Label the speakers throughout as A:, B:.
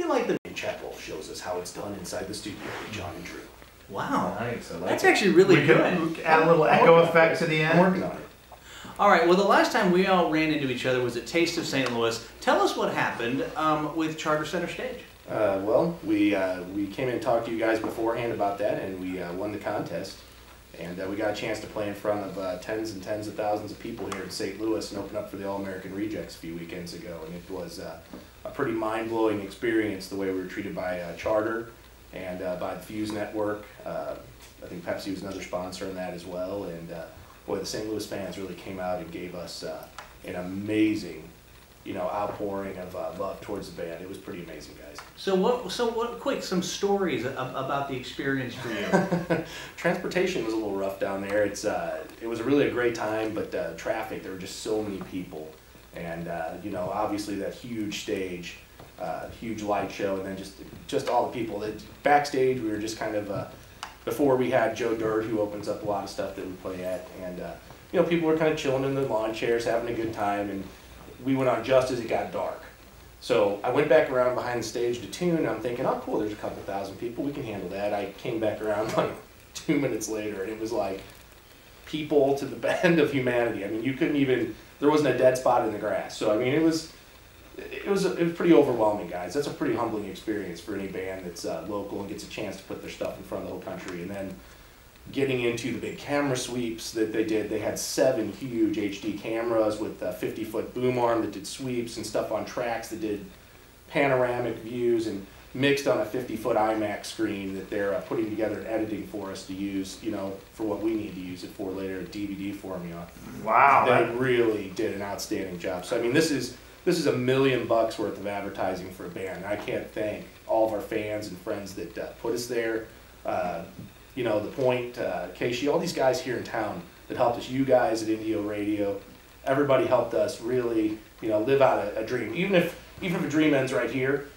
A: something like the Bryan Chappell shows us how it's done inside the studio with John and Drew.
B: Wow,
C: nice. I like
B: that's
C: it.
B: actually really good.
D: Add a little echo effect to the end.
A: I'm working on it.
B: All right, well, the last time we all ran into each other was at Taste of St. Louis. Tell us what happened with Charter Center Stage.
A: Well, we came in and talked to you guys beforehand about that, and we won the contest. And we got a chance to play in front of tens and tens of thousands of people here in St. Louis and open up for the All-American Rejects a few weekends ago. And it was a pretty mind-blowing experience, the way we were treated by Charter and by the Fuse Network. I think Pepsi was another sponsor in that as well. And boy, the St. Louis fans really came out and gave us an amazing, outpouring of love towards the band. It was pretty amazing, guys.
B: Quick, some stories about the experience for you.
A: Transportation was a little rough down there. It was really a great time, but traffic, there were just so many people. And, obviously that huge stage, huge light show, and then just all the people. Backstage, we were just kind of, before we had Joe Dirt, who opens up a lot of stuff that we play at, and, people were kind of chilling in the lawn chairs, having a good time, and we went on just as it got dark. So I went back around behind the stage to tune, and I'm thinking, oh cool, there's a couple thousand people, we can handle that. I came back around like 2 minutes later, and it was like people to the end of humanity. I mean, you couldn't even, there wasn't a dead spot in the grass. So I mean, it was pretty overwhelming, guys. That's a pretty humbling experience for any band that's local and gets a chance to put their stuff in front of the whole country. And then getting into the big camera sweeps that they did. They had 7 huge HD cameras with a 50-foot boom arm that did sweeps and stuff on tracks that did panoramic views, and mixed on a 50-foot IMAX screen that they're putting together and editing for us to use, for what we need to use it for later, DVD formula.
D: Wow.
A: They really did an outstanding job. So I mean, this is $1 million worth of advertising for a band. I can't thank all of our fans and friends that put us there. The Point, Casey, all these guys here in town that helped us, you guys at Indio Radio, everybody helped us really, live out a dream. Even if a dream ends right here,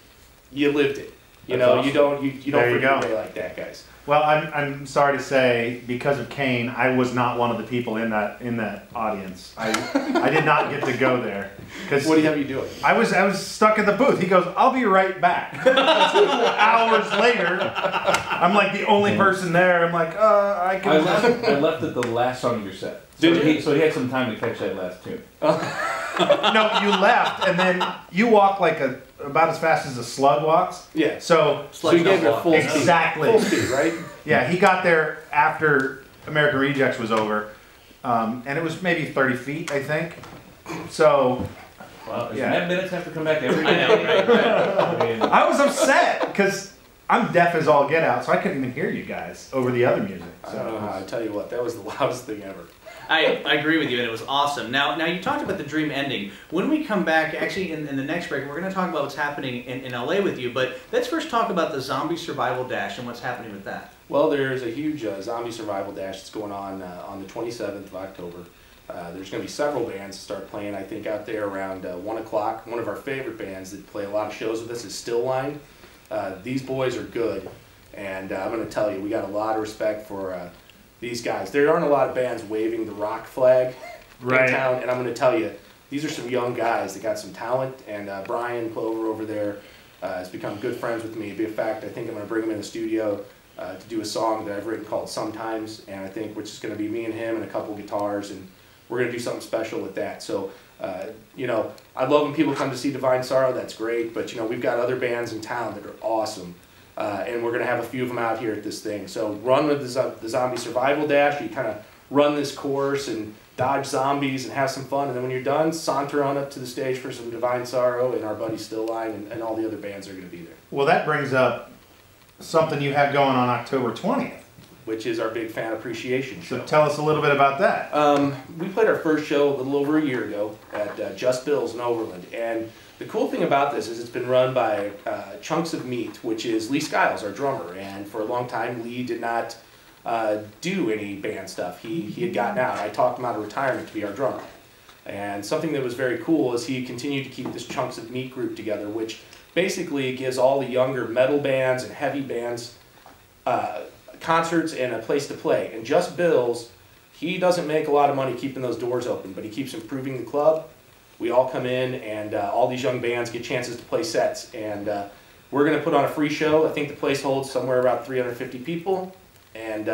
A: you lived it.
D: Awesome.
A: You don't forget a day like that, guys.
D: Well, I'm sorry to say, because of Kane, I was not one of the people in that audience. I did not get to go there.
A: What do you have you doing?
D: I was stuck in the booth. He goes, "I'll be right back." 2 hours later, I'm like the only person there. I'm like, I can.
C: I left at the last song of your set. So he had some time to catch that last tune.
D: No, you left, and then you walked like about as fast as a slug walks.
A: Yeah.
D: So
A: you gave it full speed.
D: Exactly.
A: Full speed, right?
D: Yeah, he got there after American Rejects was over, and it was maybe 30 feet, I think. So.
C: Well, yeah. That minutes have to come back every day.
B: I know, right?
D: I was upset because I'm deaf as all get out, so I couldn't even hear you guys over the other music. So.
A: I don't know how. I tell you what, that was the loudest thing ever.
B: I agree with you, and it was awesome. Now you talked about the dream ending. When we come back, actually in the next break, we're going to talk about what's happening in LA with you, but let's first talk about the Zombie Survival Dash and what's happening with that.
A: Well, there's a huge Zombie Survival Dash that's going on the 27th of October. There's going to be several bands that start playing, I think, out there around 1 o'clock. One of our favorite bands that play a lot of shows with us is Still Line. These boys are good, and I'm going to tell you, we got a lot of respect for these guys. There aren't a lot of bands waving the rock flag in town, and I'm going to tell you, these are some young guys that got some talent, and Brian Clover over there has become good friends with me. In fact, I think I'm going to bring him in the studio to do a song that I've written called Sometimes, and I think which is going to be me and him and a couple guitars, and we're going to do something special with that. So, I love when people come to see Divine Sorrow, that's great, but we've got other bands in town that are awesome. And we're going to have a few of them out here at this thing. So run with the Zombie Survival Dash. You kind of run this course and dodge zombies and have some fun. And then when you're done, saunter on up to the stage for some Divine Sorrow and our buddy Still Line, and all the other bands are going to be there.
D: Well, that brings up something you have going on October 20th.
A: Which is our big fan appreciation show.
D: So tell us a little bit about that.
A: We played our first show a little over a year ago at Just Bill's in Overland. And the cool thing about this is it's been run by Chunks of Meat, which is Lee Skiles, our drummer. And for a long time, Lee did not do any band stuff. He had gotten out. I talked him out of retirement to be our drummer. And something that was very cool is he continued to keep this Chunks of Meat group together, which basically gives all the younger metal bands and heavy bands concerts and a place to play. And Just Bill's, he doesn't make a lot of money keeping those doors open, but he keeps improving the club. We all come in, and all these young bands get chances to play sets. And we're going to put on a free show. I think the place holds somewhere about 350 people, and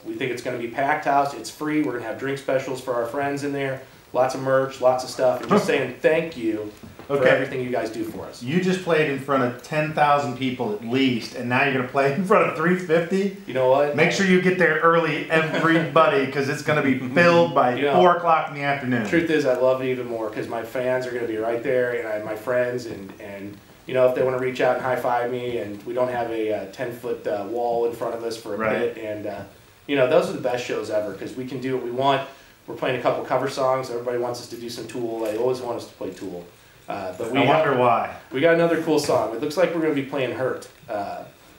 A: we think it's going to be packed house. It's free. We're going to have drink specials for our friends in there, lots of merch, lots of stuff, and just saying thank you for everything you guys do for us.
D: You just played in front of 10,000 people at least, and now you're going to play in front of 350?
A: You know what?
D: Make sure you get there early, everybody, because it's going to be filled by 4 o'clock in the afternoon.
A: The truth is, I love it even more because my fans are going to be right there, and I have my friends, and you know, if they want to reach out and high-five me, and we don't have a 10-foot wall in front of us for a bit, and you know, those are the best shows ever because we can do what we want. We're playing a couple cover songs. Everybody wants us to do some Tool. They always want us to play Tool. But
D: I wonder why.
A: We got another cool song. It looks like we're going to be playing Hurt.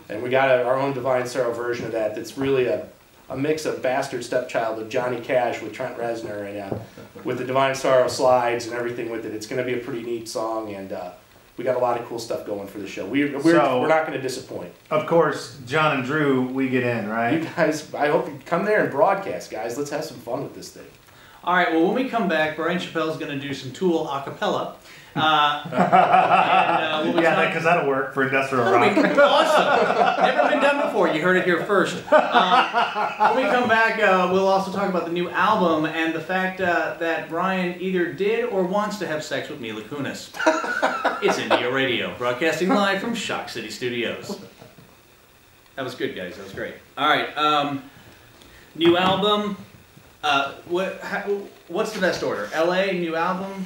A: And we got our own Divine Sorrow version of that that's really a mix of Bastard Stepchild of Johnny Cash with Trent Reznor and with the Divine Sorrow slides and everything with it. It's going to be a pretty neat song, and we got a lot of cool stuff going for the show. We're not going to disappoint.
D: Of course, John and Drew, we get in, right?
A: You guys, I hope you come there and broadcast, guys. Let's have some fun with this thing.
B: All right, well, when we come back, Bryan Chappell is going to do some Tool a cappella.
D: Because that'll work for industrial rock.
B: Awesome. Never been done before. You heard it here first. When we come back, we'll also talk about the new album and the fact that Bryan either did or wants to have sex with Mila Kunis. It's Indio Radio, broadcasting live from Shock City Studios. That was good, guys. That was great. All right. New album. What's the best order? L.A. new album.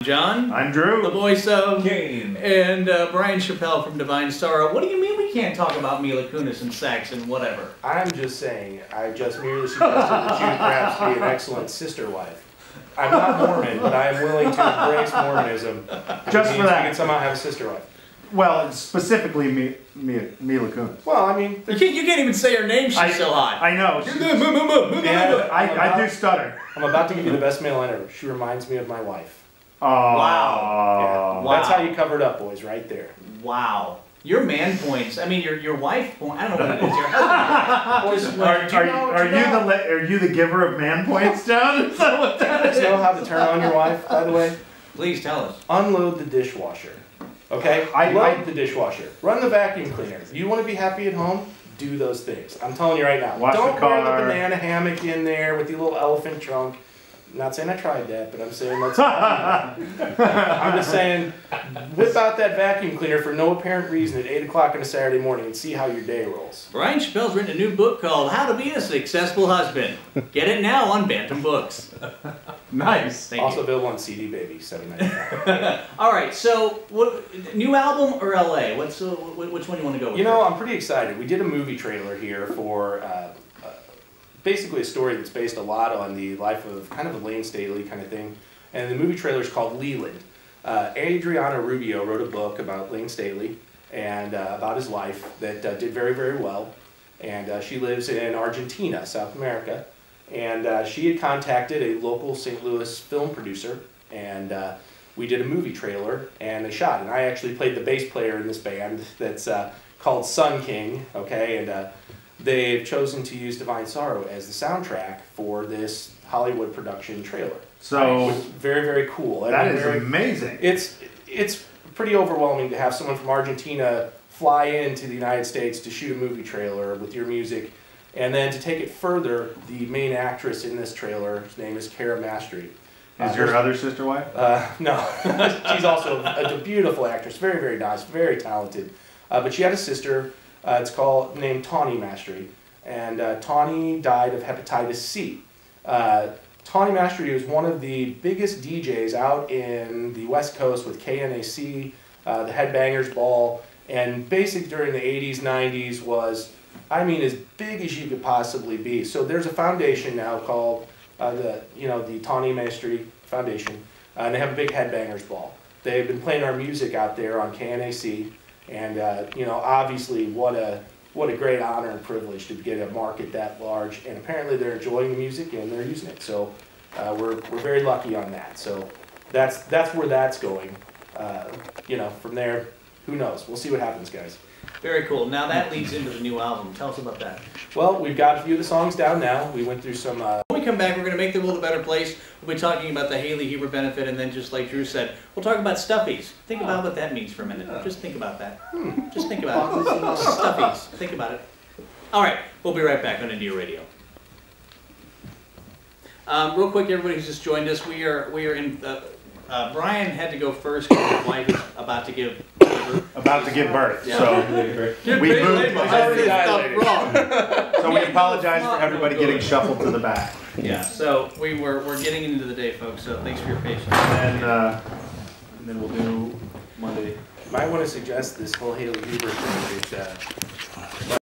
B: John.
D: I'm Drew.
B: The voice of
C: Kane.
B: And Bryan Chappell from Divine Sorrow. What do you mean we can't talk about Mila Kunis and sex and whatever?
A: I'm just saying. I just merely suggested that you perhaps be an excellent sister wife. I'm not Mormon, but I am willing to embrace Mormonism.
D: Just for that,
A: we can somehow have a sister wife.
D: Well, specifically Mila Kunis.
A: Well, I mean,
B: you can't even say her name. She's so hot.
D: I know.
A: Yeah,
D: I do stutter.
A: I'm about to give you the best mail ever. She reminds me of my wife.
D: Oh.
B: Wow.
A: Yeah.
B: Wow.
A: That's how you covered up, boys, right there.
B: Wow. Your man points. I mean, your wife point. I don't know what it is. Your husband.
D: Are you the giver of man points, John? Is that what that is?
A: You know how to turn on your wife, by the way?
B: Please tell us.
A: Unload the dishwasher. Okay? Load the dishwasher. Run the vacuum cleaner. You want to be happy at home? Do those things. I'm telling you right now. Don't wear the banana hammock in there with the little elephant trunk. I'm not saying I tried that, but I'm saying let's. I'm just saying, whip out that vacuum cleaner for no apparent reason at 8 o'clock on a Saturday morning and see how your day rolls.
B: Bryan Chappell's written a new book called How to Be a Successful Husband. Get it now on Bantam Books.
D: Nice.
A: Also available on CD Baby, $7.95.
B: All right, so new album or LA? Which one do you want to go with?
A: You know, I'm pretty excited. We did a movie trailer here for basically a story that's based a lot on the life of kind of a Lane Staley kind of thing. And the movie trailer is called Leland. Adriana Rubio wrote a book about Lane Staley and about his life that did very, very well. And she lives in Argentina, South America. And she had contacted a local St. Louis film producer, and we did a movie trailer, and they shot. And I actually played the bass player in this band that's called Sun King, okay? And they've chosen to use Divine Sorrow as the soundtrack for this Hollywood production trailer.
D: So
A: very, very cool.
D: That is amazing.
A: It's pretty overwhelming to have someone from Argentina fly into the United States to shoot a movie trailer with your music, and then to take it further, the main actress in this trailer, her name is Cara Mastery.
D: Is your other sister wife?
A: No, she's also a beautiful actress, very, very nice, very talented. But she had a sister. It's named Tawny Mastery, and Tawny died of hepatitis C. Tawny Mastery was one of the biggest DJs out in the West Coast with KNAC, the Headbangers Ball, and basically during the 80s, 90s was, I mean, as big as you could possibly be. So there's a foundation now called the Tawny Mastery Foundation, and they have a big Headbangers Ball. They've been playing our music out there on KNAC. And obviously, what a great honor and privilege to get a market that large. And apparently, they're enjoying the music and they're using it. So we're very lucky on that. So that's where that's going. From there, who knows? We'll see what happens, guys.
B: Very cool. Now that leads into the new album. Tell us about that.
A: Well, we've got a few of the songs down now. We went through some.
B: When we come back, we're going to make the world a better place. We'll be talking about the Haley Huber benefit, and then just like Drew said, we'll talk about stuffies. Think about what that means for a minute. Just think about that. Just think about it. Stuffies. Think about it. All right, we'll be right back on Indio Radio. Real quick, everybody who's just joined us, we are in. Bryan had to go first because his wife is about to give birth.
D: About to give birth.
B: Yeah.
D: So we moved. So we apologize for everybody getting shuffled to the back.
B: Yeah. So we're getting into the day, folks. So thanks for your patience.
D: And then we'll do Monday.
A: Might want to suggest this whole Haley Huber thing.